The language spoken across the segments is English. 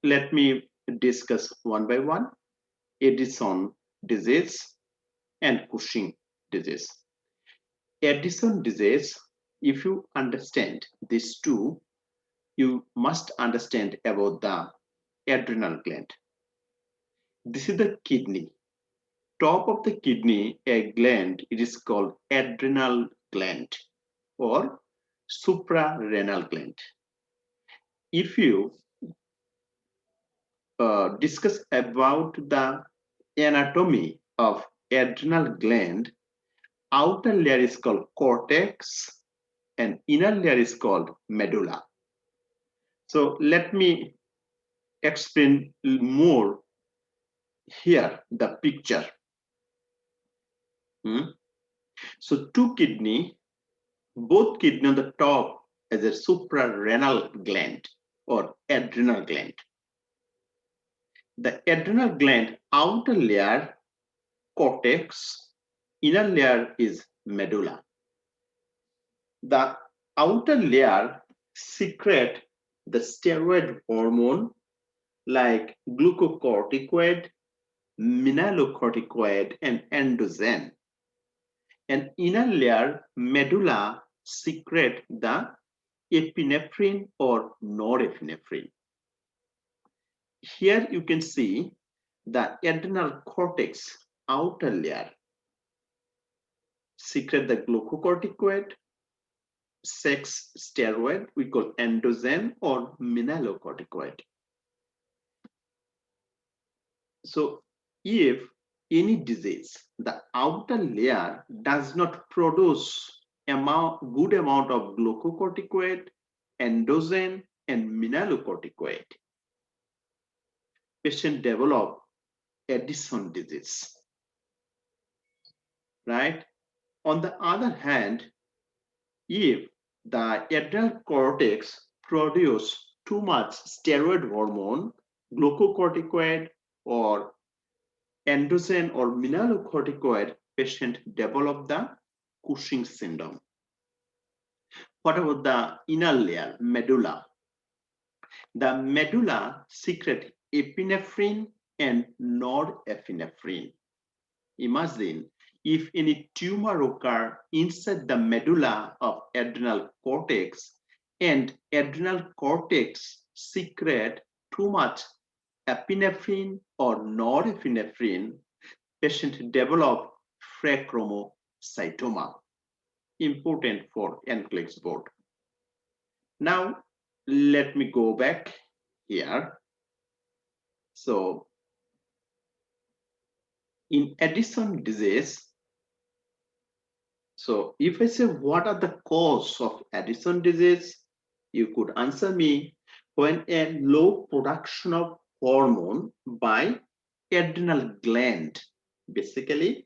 let me discuss one by one. Addison disease and Cushing disease. Addison disease, if you understand these two, you must understand about the adrenal gland. This is the kidney. Top of the kidney, a gland, it is called adrenal gland or suprarenal gland. If you discuss about the anatomy of adrenal gland, outer layer is called cortex and inner layer is called medulla. So let me explain more here the picture. So two kidney, both kidney on the top as a suprarenal gland or adrenal gland. The adrenal gland outer layer cortex, inner layer is medulla. The outer layer secrete the steroid hormone like glucocorticoid, mineralocorticoid, and endocrine. And inner layer medulla secrete the epinephrine or norepinephrine. Here you can see the adrenal cortex outer layer secrete the glucocorticoid, sex steroid we call endocrine or mineralocorticoid. So if any disease, the outer layer does not produce good amount of glucocorticoid, endocrine, and mineralocorticoid, patient develop Addison disease, right? On the other hand, if the adrenal cortex produce too much steroid hormone, glucocorticoid, or endocrine or mineralocorticoid, patient develop the Cushing syndrome. What about the inner layer, medulla? The medulla secrete epinephrine and norepinephrine. Imagine if any tumor occur inside the medulla of adrenal cortex and adrenal cortex secrete too much epinephrine or norepinephrine, patient develop pheromocytoma, important for NCLEX board. Now, let me go back here. So, in Addison disease, so if I say what are the cause of Addison disease, you could answer me when a low production of hormone by adrenal gland, basically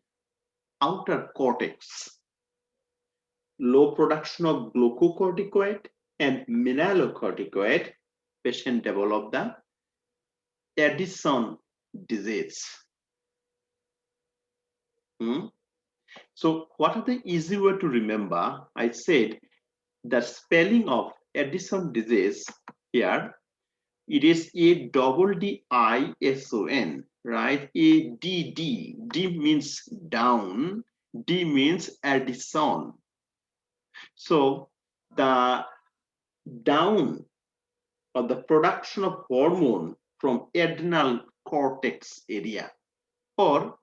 outer cortex, low production of glucocorticoid and mineralocorticoid, patient develop the Addison disease. So what are the easy way to remember? I said the spelling of Addison disease here, it is Addison, right? ADD, D means down, D means Addison. So the down or the production of hormone from adrenal cortex area or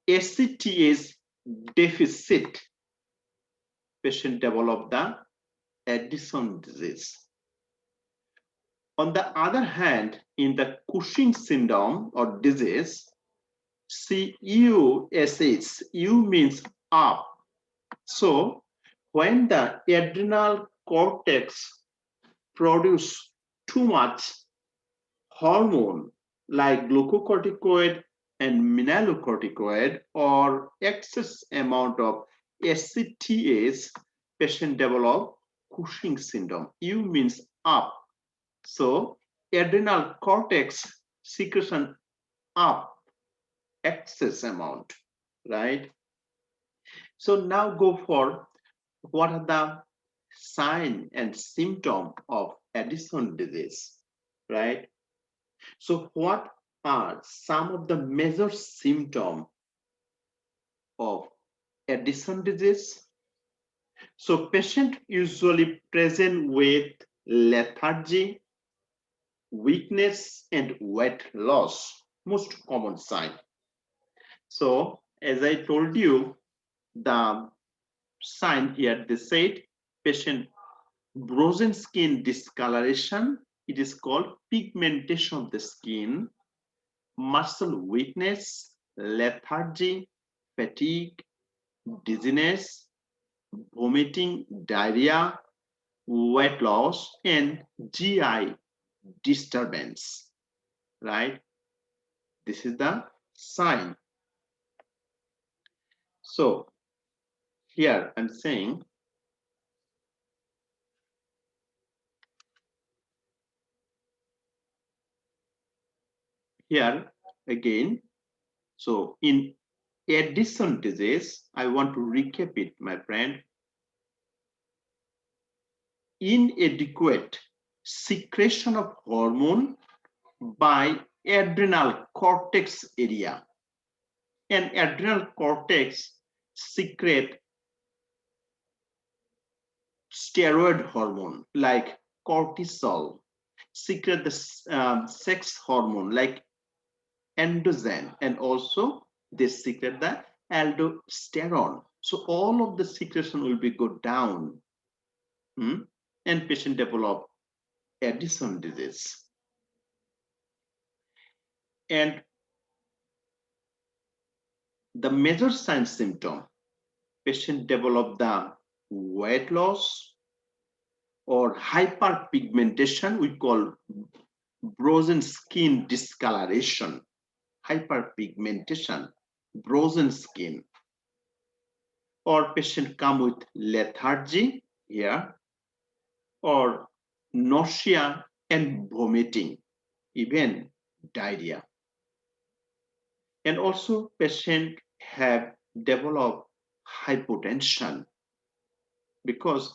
ACTH deficit, patient develop the Addison disease. On the other hand, in the Cushing syndrome or disease, CUSH, U means up. So when the adrenal cortex produce too much hormone like glucocorticoid and mineralocorticoid or excess amount of ACTH, patient develop Cushing syndrome. U means up. So adrenal cortex secretion up, excess amount, right? So now go for what are the sign and symptom of Addison disease, right? So what are some of the major symptoms of Addison disease? So patient usually present with lethargy, weakness, and weight loss, most common sign. So as I told you, the sign here, they said patient frozen skin discoloration, it is called pigmentation of the skin, muscle weakness, lethargy, fatigue, dizziness, vomiting, diarrhea, weight loss, and GI disturbance, right? This is the sign. So here I'm saying here again, so in Addison disease, I want to recap it, my friend. Inadequate secretion of hormone by adrenal cortex area, and adrenal cortex secrete steroid hormone like cortisol, secrete the sex hormone like androgen, and also they secrete the aldosterone. So all of the secretion will be go down, and patient develop Addison disease. And the major sign symptom, patient develop the weight loss or hyperpigmentation, we call frozen skin discoloration, hyperpigmentation, frozen skin, or patient come with lethargy here, or nausea and vomiting, even diarrhea. And also patient have developed hypotension because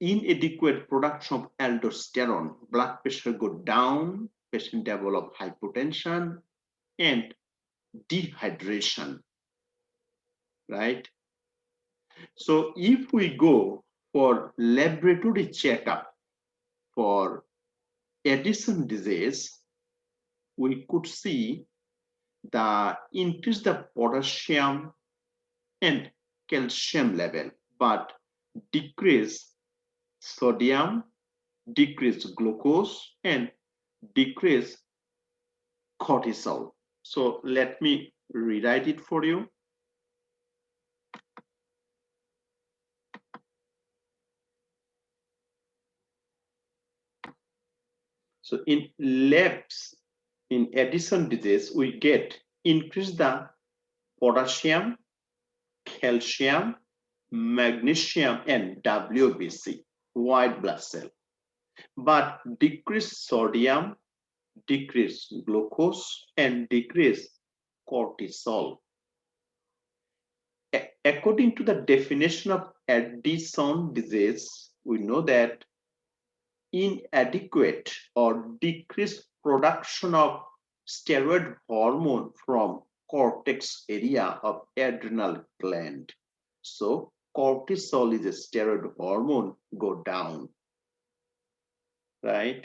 inadequate production of aldosterone, blood pressure go down, patient develop hypotension and dehydration, right? So if we go for laboratory checkup for Addison disease, we could see the increase the potassium and calcium level, but decrease sodium, decrease glucose, and decrease cortisol. So let me rewrite it for you. So in labs, in Addison disease, we get increase the potassium, calcium, magnesium, and WBC, white blood cell, but decrease sodium, decrease glucose, and decrease cortisol. According to the definition of Addison disease, we know that inadequate or decreased production of steroid hormone from cortex area of adrenal gland. So cortisol is a steroid hormone go down, right?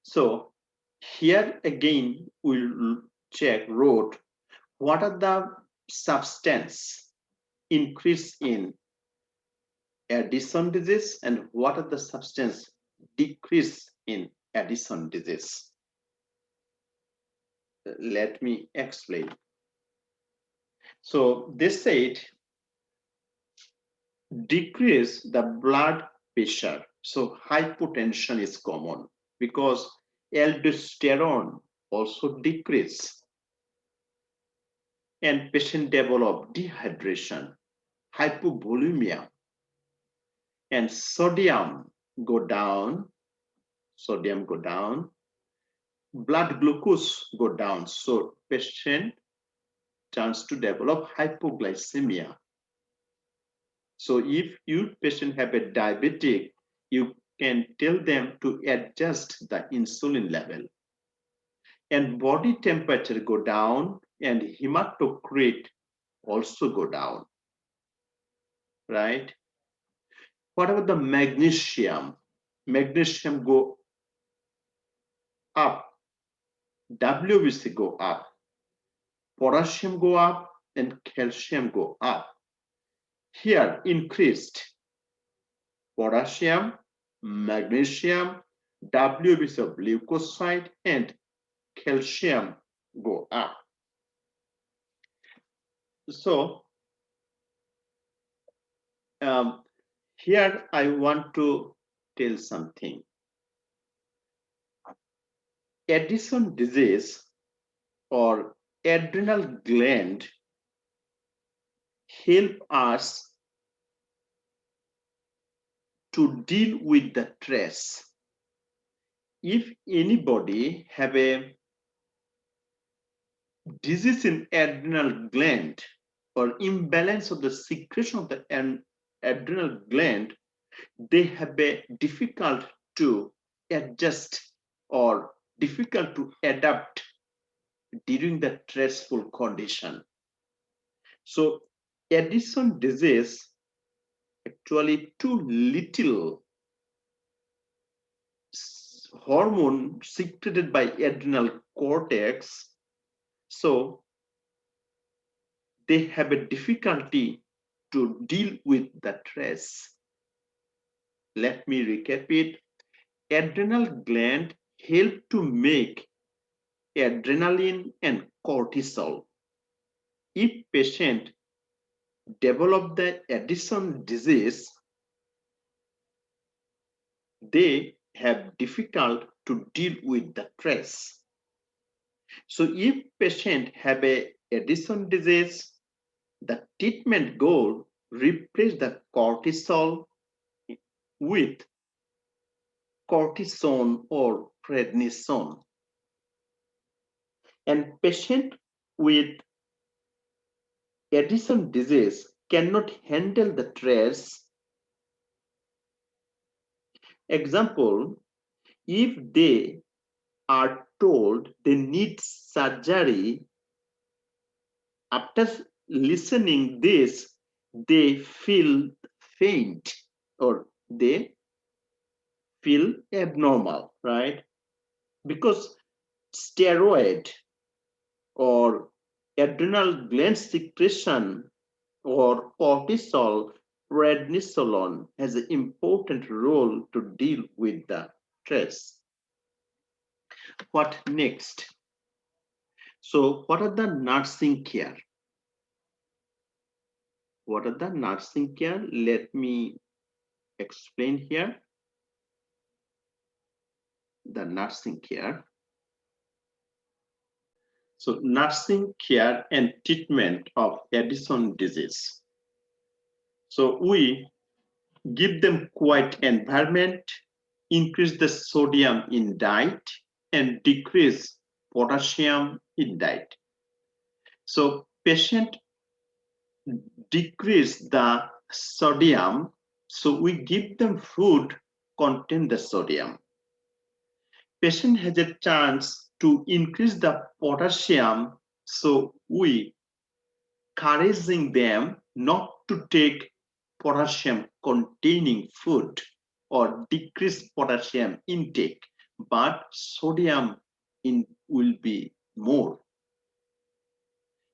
So here again we'll wrote what are the substance increase in Addison disease and what are the substance decrease in Addison disease. Let me explain. So they said decrease the blood pressure. So hypotension is common because aldosterone also decrease and patient develop dehydration, hypovolemia, and sodium go down, blood glucose go down. So patient turns to develop hypoglycemia. So if you patient have a diabetic, you can tell them to adjust the insulin level, and body temperature go down and hematocrit also go down, right? What about the magnesium? Magnesium go up, WBC go up, potassium go up, and calcium go up. Here increased potassium, magnesium, WBC of leukocyte, and calcium go up. So here I want to tell something. Addison disease or adrenal gland help us to deal with the stress. If anybody have a disease in adrenal gland or imbalance of the secretion of the adrenal gland, they have a difficult to adjust or difficult to adapt during the stressful condition. So Addison disease actually too little hormone secreted by adrenal cortex, so they have a difficulty to deal with the stress. Let me recap it. Adrenal gland help to make adrenaline and cortisol. If patient develop the Addison disease, they have difficult to deal with the stress. So if patient have a Addison disease, the treatment goal replace the cortisol with cortisone or prednisone. And patient with Addison disease cannot handle the stress. Example, if they are told they need surgery, after listening this, they feel faint or they feel abnormal, right? Because steroid or adrenal gland secretion or cortisol, prednisolone has an important role to deal with the stress. What next? So what are the nursing care? What are the nursing care? Let me explain here. The nursing care. So nursing care and treatment of Addison disease. So we give them quiet environment, increase the sodium in diet, and decrease potassium in diet. So patient decrease the sodium, so we give them food contain the sodium. Patient has a chance to increase the potassium, so we encouraging them not to take potassium containing food or decrease potassium intake, but sodium in will be more.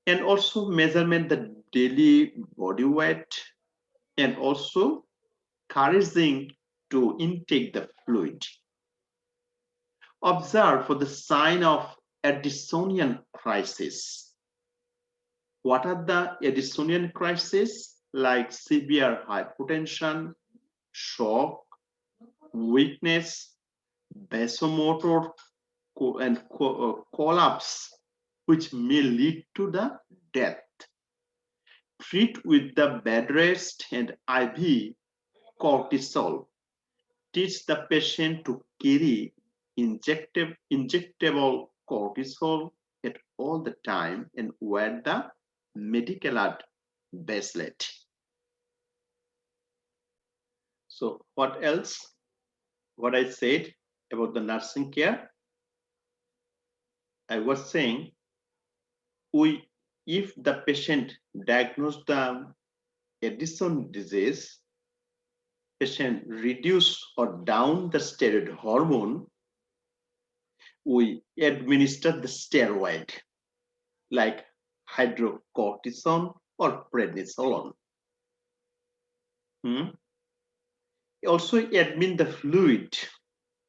And also measurement the daily body weight and also encouraging to intake the fluid. Observe for the sign of Addisonian crisis. What are the Addisonian crises? Like severe hypotension, shock, weakness, vasomotor, and collapse, which may lead to the death. Treat with the bed rest and IV cortisol. Teach the patient to carry injectable cortisol at all the time and wear the medical art bracelet. So what else? what I said about the nursing care. I was saying, if the patient diagnosed the Addison disease, patient reduce or down the steroid hormone, we administer the steroid like hydrocortisone or prednisolone. Also admit the fluid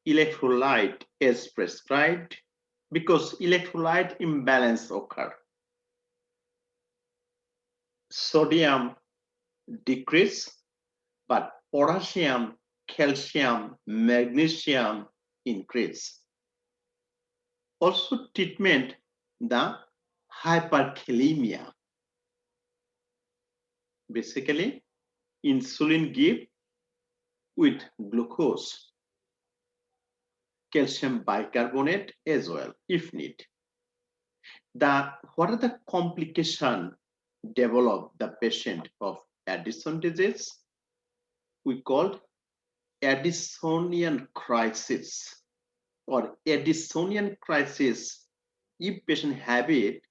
electrolyte as prescribed because electrolyte imbalance occur. Sodium decrease, but potassium, calcium, magnesium increase. Also treatment the hyperkalemia. Basically, insulin give with glucose, calcium bicarbonate as well if need. What are the complications develop the patient of Addison disease? We called Addisonian crisis or Addisonian crisis. If patient have it,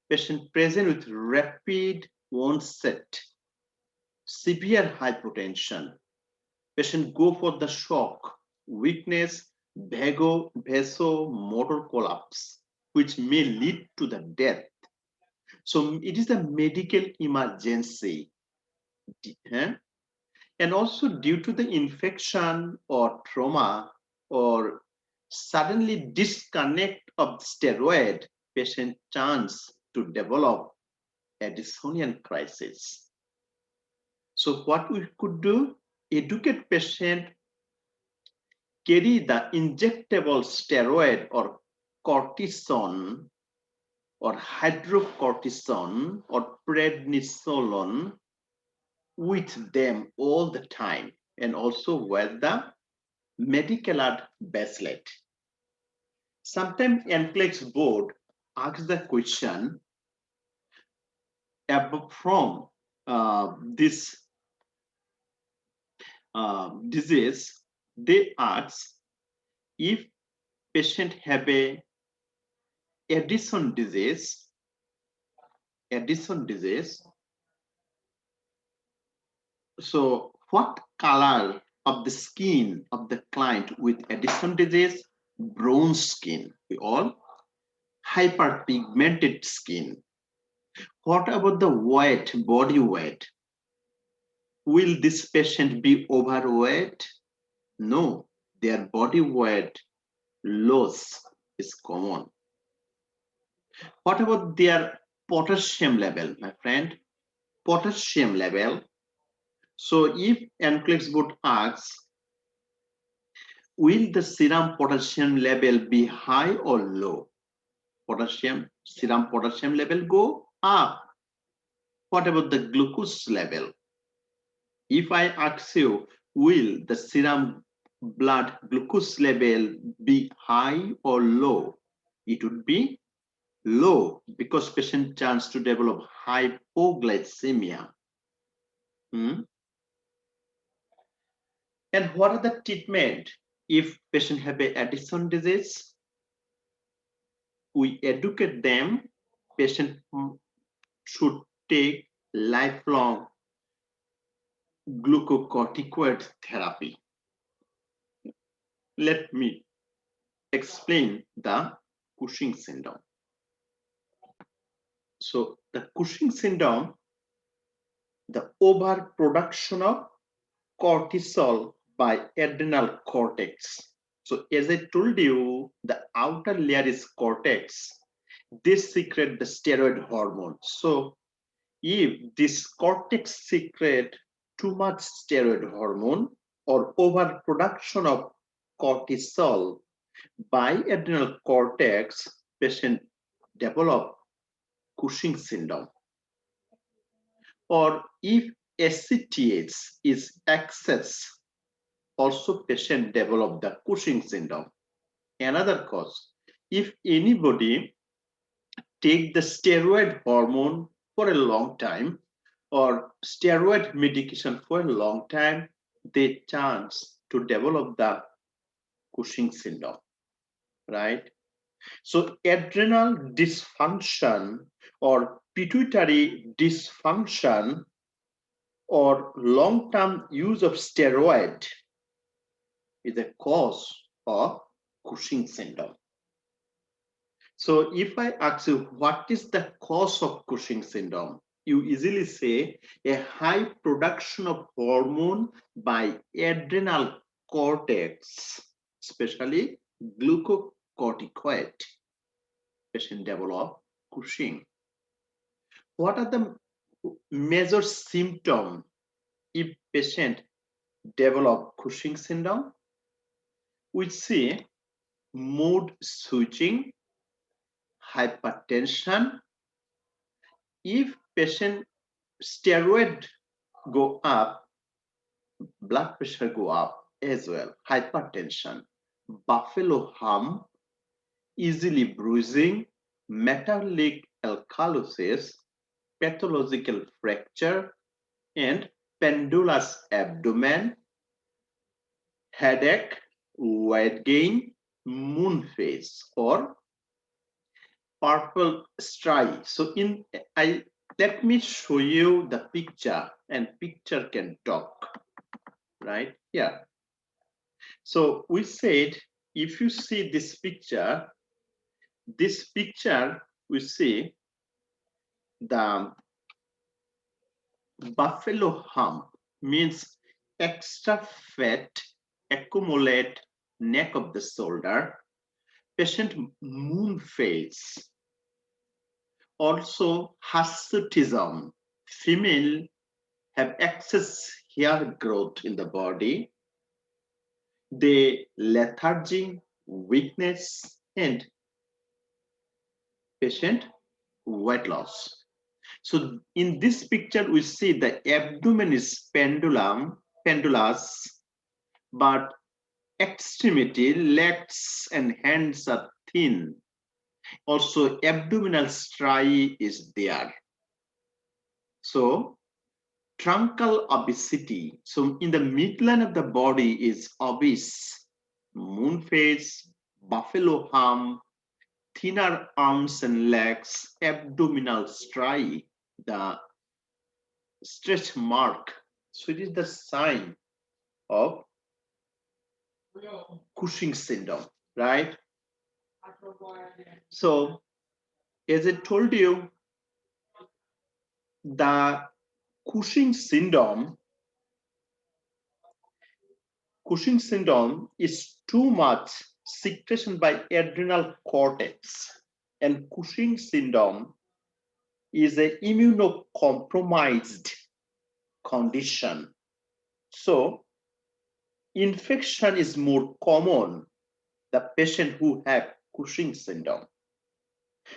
patient present with rapid onset, severe hypotension, patient go for the shock, weakness, vasomotor collapse, which may lead to the death. So it is a medical emergency. And also due to the infection or trauma or suddenly disconnect of steroid, patient chance to develop Addisonian crisis. So what we could do, educate patient, carry the injectable steroid or cortisone or hydrocortisone or prednisolone with them all the time, and also wear the medical art bracelet. Sometimes NCLEX board asks the question from this disease. They ask if patient have a Addison disease, so what color of the skin of the client with Addison disease? Bronze skin, we all hyperpigmented skin. What about the weight, body weight? Will this patient be overweight? No, their body weight loss is common. What about their potassium level, my friend? Potassium level. So if NCLEX would ask, will the serum potassium level be high or low? Serum potassium level go up. What about the glucose level? If I ask you, will the serum blood glucose level be high or low? It would be low because patient chance to develop hypoglycemia. And what are the treatment if patient have a Addison disease? We educate them, patient should take lifelong glucocorticoid therapy. Let me explain the Cushing syndrome. So the Cushing syndrome, the overproduction of cortisol by adrenal cortex. So as I told you, the outer layer is cortex. This secrete the steroid hormone. So if this cortex secrete too much steroid hormone or overproduction of cortisol by adrenal cortex, patient develop Cushing syndrome. Or if ACTH is excess, also patient develop the Cushing syndrome. Another cause, if anybody take the steroid hormone for a long time or steroid medication for a long time, they chance to develop the Cushing syndrome, right? So adrenal dysfunction or pituitary dysfunction or long-term use of steroid is a cause of Cushing syndrome. So if I ask you what is the cause of Cushing syndrome, you easily say a high production of hormone by adrenal cortex, especially glucocorticoid. Patient develop Cushing. What are the major symptoms if patient develop Cushing syndrome? We see mood switching, hypertension. If patient steroid go up, blood pressure go up as well. Hypertension, buffalo hump, easily bruising, metallic alkalosis, pathological fracture, and pendulous abdomen, headache, weight gain, moon phase, or purple stripe. So let me show you the picture, and picture can talk, right? Yeah. So we said if you see this picture we see the buffalo hump, means extra fat accumulate neck of the shoulder. Patient moon phase. Also hirsutism, female have excess hair growth in the body. They lethargy, weakness, and patient weight loss. So in this picture, we see the abdomen is pendulous, but extremity, legs and hands are thin. Also, abdominal striae is there. So, truncal obesity. So, in the midline of the body is obese, moon face, buffalo hump, thinner arms and legs, abdominal striae, the stretch mark. So, it is the sign of Cushing syndrome, right? So, as I told you, the Cushing syndrome is too much secretion by adrenal cortex, and Cushing syndrome is an immunocompromised condition. So, infection is more common the patient who have Cushing syndrome.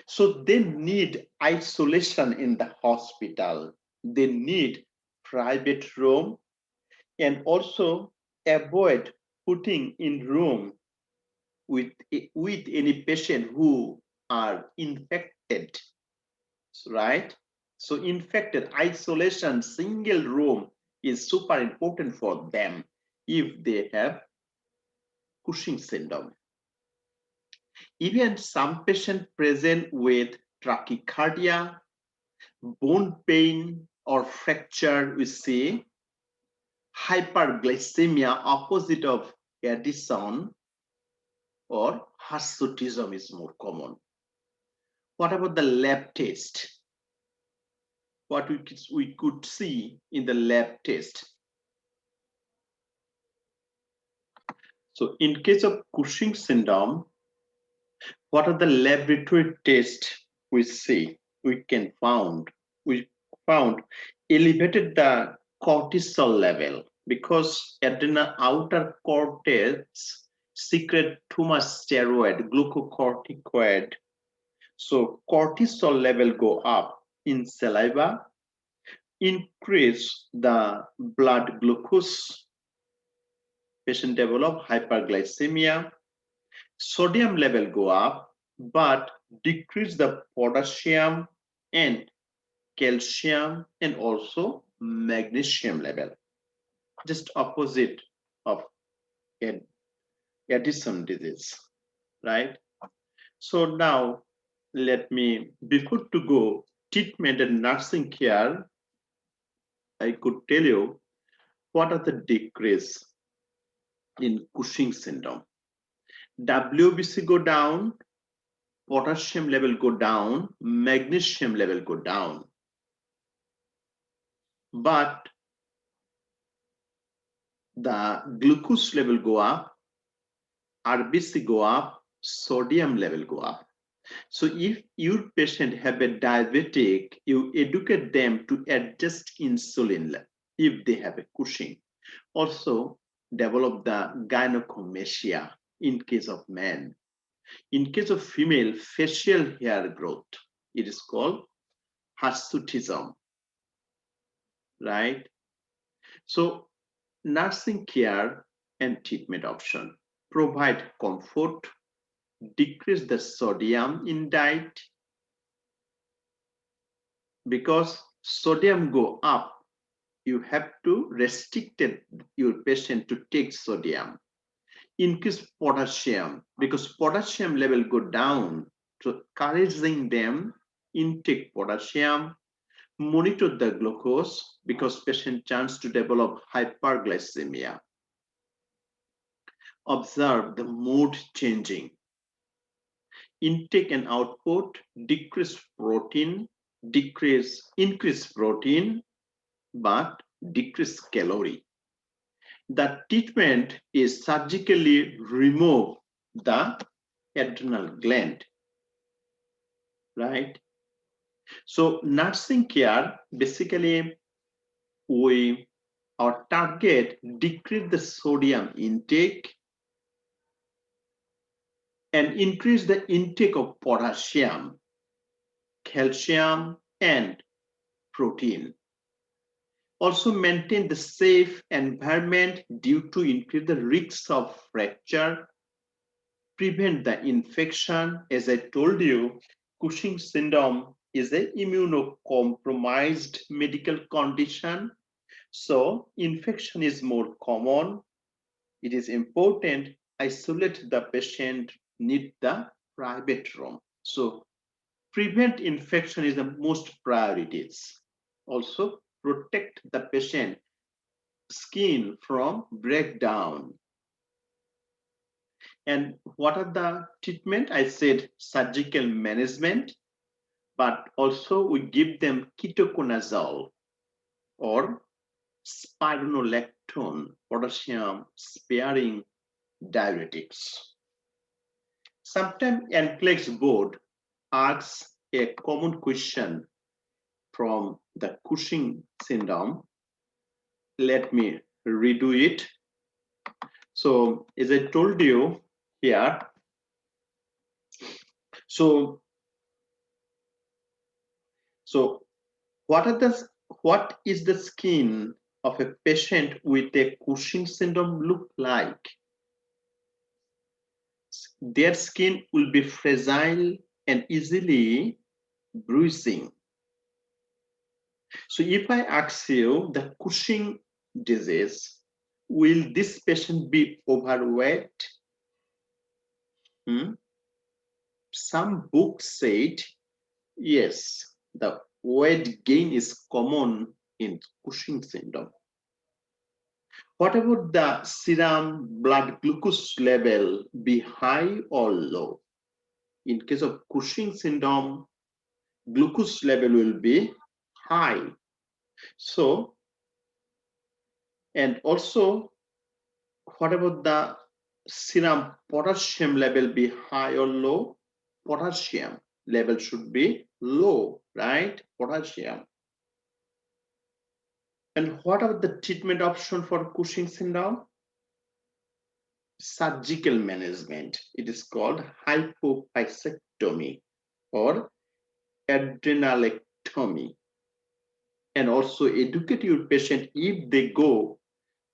So they need isolation in the hospital. They need private room, and also avoid putting in room with any patient who are infected, right? So infected, isolation, single room is super important for them if they have Cushing syndrome. Even some patients present with tachycardia, bone pain, or fracture, we see hyperglycemia, opposite of Addison, or hirsutism is more common. What about the lab test? What we could see in the lab test? So in case of Cushing syndrome, what are the laboratory tests we see? We found elevated the cortisol level, because adrenal outer cortex secrete too much steroid, glucocorticoid. So cortisol level go up in saliva, increase the blood glucose, patient develop hyperglycemia, sodium level go up, but decrease the potassium and calcium and also magnesium level, just opposite of Addison disease, right? So now let me, before to go treatment and nursing care, I could tell you what are the decrease in Cushing syndrome. WBC go down, potassium level go down, magnesium level go down. But the glucose level go up, RBC go up, sodium level go up. So if your patient have a diabetic, you educate them to adjust insulin if they have a Cushing. Also develop the gynecomastia in case of men. In case of female, facial hair growth, it is called hirsutism, right? So nursing care and treatment option: provide comfort, decrease the sodium in diet, because sodium go up, you have to restrict your patient to take sodium. Increase potassium, because potassium level go down, so encouraging them intake potassium. Monitor the glucose, because patient chance to develop hyperglycemia. Observe the mood changing. Intake and output: increase protein, but decrease calorie. The treatment is surgically remove the adrenal gland, right? So nursing care, basically our target decrease the sodium intake and increase the intake of potassium, calcium, and protein. Also maintain the safe environment due to increase the risks of fracture, prevent the infection. As I told you, Cushing syndrome is an immunocompromised medical condition, so infection is more common. It is important isolate the patient, need the private room. So prevent infection is the most priorities. Also protect the patient skin from breakdown. And what are the treatment? I said surgical management, but also we give them ketoconazole or spironolactone, potassium sparing diuretics. Sometimes NCLEX board asks a common question from the Cushing syndrome. Let me redo it. So as I told you here, so what is the skin of a patient with a Cushing syndrome look like? Their skin will be fragile and easily bruising. So if I ask you the Cushing disease, will this patient be overweight? Some books said yes, the weight gain is common in Cushing syndrome. What about the serum blood glucose level, be high or low? In case of Cushing syndrome, glucose level will be high. So, and also, what about the serum potassium level, be high or low? Potassium level should be low, right? Potassium. And what are the treatment option for Cushing syndrome? Surgical management. It is called hypophyseectomy or adrenalectomy. And also educate your patient if they go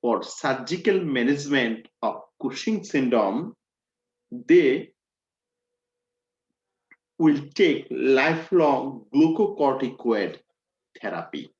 for surgical management of Cushing syndrome, they will take lifelong glucocorticoid therapy.